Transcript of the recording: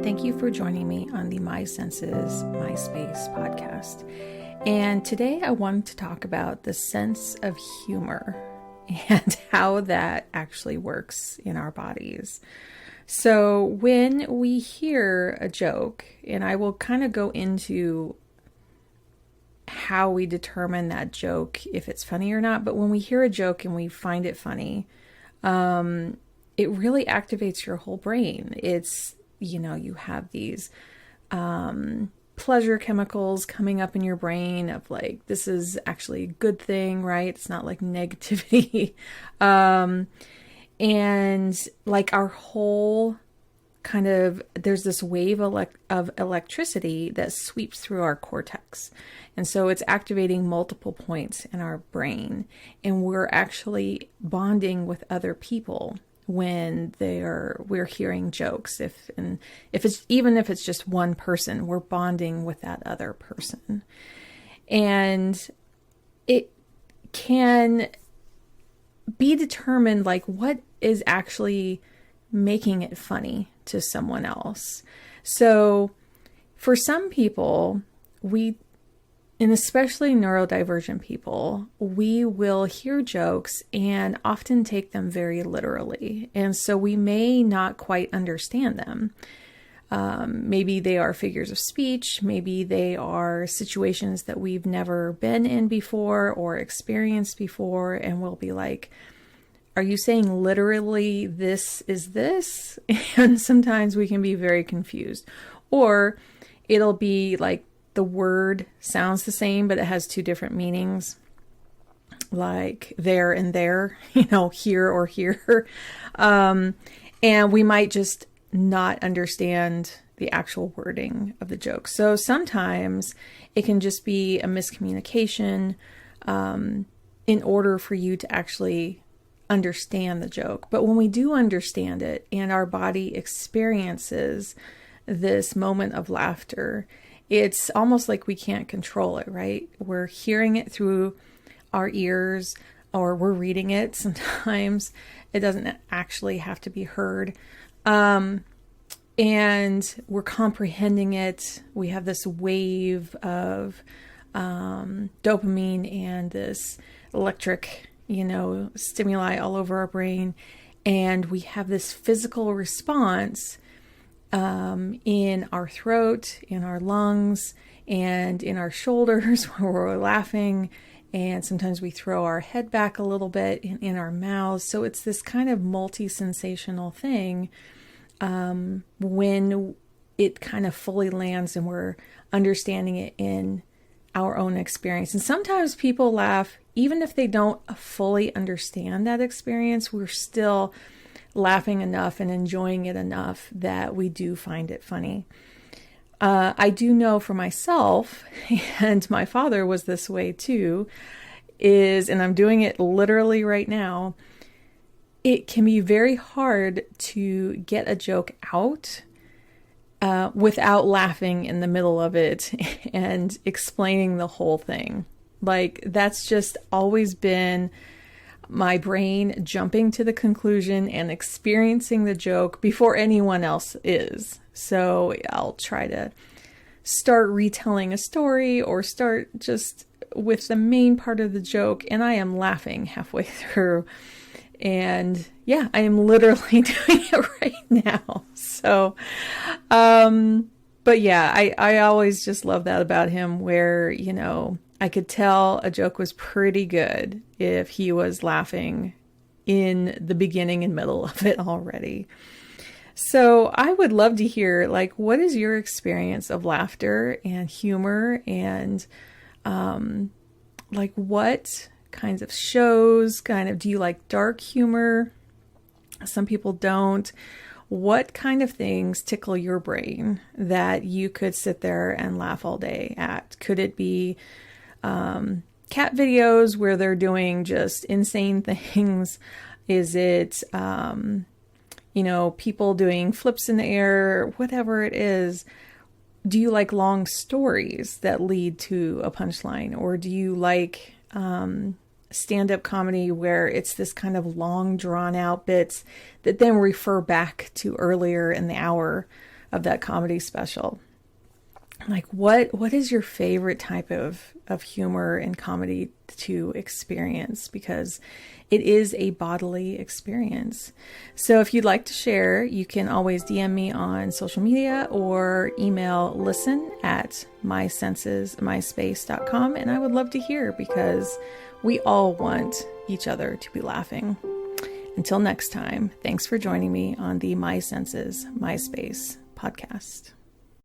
Thank you for joining me on the My Senses, My Space podcast. And today I wanted to talk about the sense of humor and how that actually works in our bodies. So when we hear a joke, and I will kind of go into how we determine that joke, if it's funny or not, but when we hear a joke and we find it funny, it really activates your whole brain. It's, you have these pleasure chemicals coming up in your brain of like, this is actually a good thing, right? It's not like negativity. And like our whole kind of, there's this wave of electricity that sweeps through our cortex. And so it's activating multiple points in our brain. And we're actually bonding with other people when we're hearing jokes. If it's just one person, we're bonding with that other person. And it can be determined like what is actually making it funny to someone else. So for some people, and especially neurodivergent people, we will hear jokes and often take them very literally. And so we may not quite understand them. Maybe they are figures of speech. Maybe they are situations that we've never been in before or experienced before. And we'll be like, are you saying literally this is this? And sometimes we can be very confused. Or it'll be like, the word sounds the same, but it has two different meanings, like there and there, here or here. And we might just not understand the actual wording of the joke. So sometimes it can just be a miscommunication in order for you to actually understand the joke. But when we do understand it and our body experiences this moment of laughter, it's almost like we can't control it, right? We're hearing it through our ears, or we're reading it sometimes. It doesn't actually have to be heard. And we're comprehending it. We have this wave of dopamine and this electric, stimuli all over our brain. And we have this physical response in our throat, in our lungs, and in our shoulders where we're laughing. And sometimes we throw our head back a little bit in our mouths. So it's this kind of multi-sensational thing when it kind of fully lands and we're understanding it in our own experience. And sometimes people laugh, even if they don't fully understand that experience, we're still laughing enough and enjoying it enough that we do find it funny. I do know for myself, and my father was this way too, and I'm doing it literally right now, it can be very hard to get a joke out without laughing in the middle of it and explaining the whole thing. Like, that's just always been my brain jumping to the conclusion and experiencing the joke before anyone else is. So I'll try to start retelling a story or start just with the main part of the joke, and I am laughing halfway through. And yeah, I am literally doing it right now. So, but yeah, I always just love that about him where, I could tell a joke was pretty good if he was laughing in the beginning and middle of it already. So I would love to hear, like, what is your experience of laughter and humor, and like what kinds of shows, do you like dark humor? Some people don't. What kind of things tickle your brain that you could sit there and laugh all day at? Could it be cat videos where they're doing just insane things? Is it, people doing flips in the air, whatever it is? Do you like long stories that lead to a punchline? Or do you like stand-up comedy where it's this kind of long drawn out bits that then refer back to earlier in the hour of that comedy special. Like, what is your favorite type of humor and comedy to experience? Because it is a bodily experience. So if you'd like to share, you can always DM me on social media or email listen@myspace.com. And I would love to hear, because we all want each other to be laughing. Until next time, thanks for joining me on the My Senses, MySpace podcast.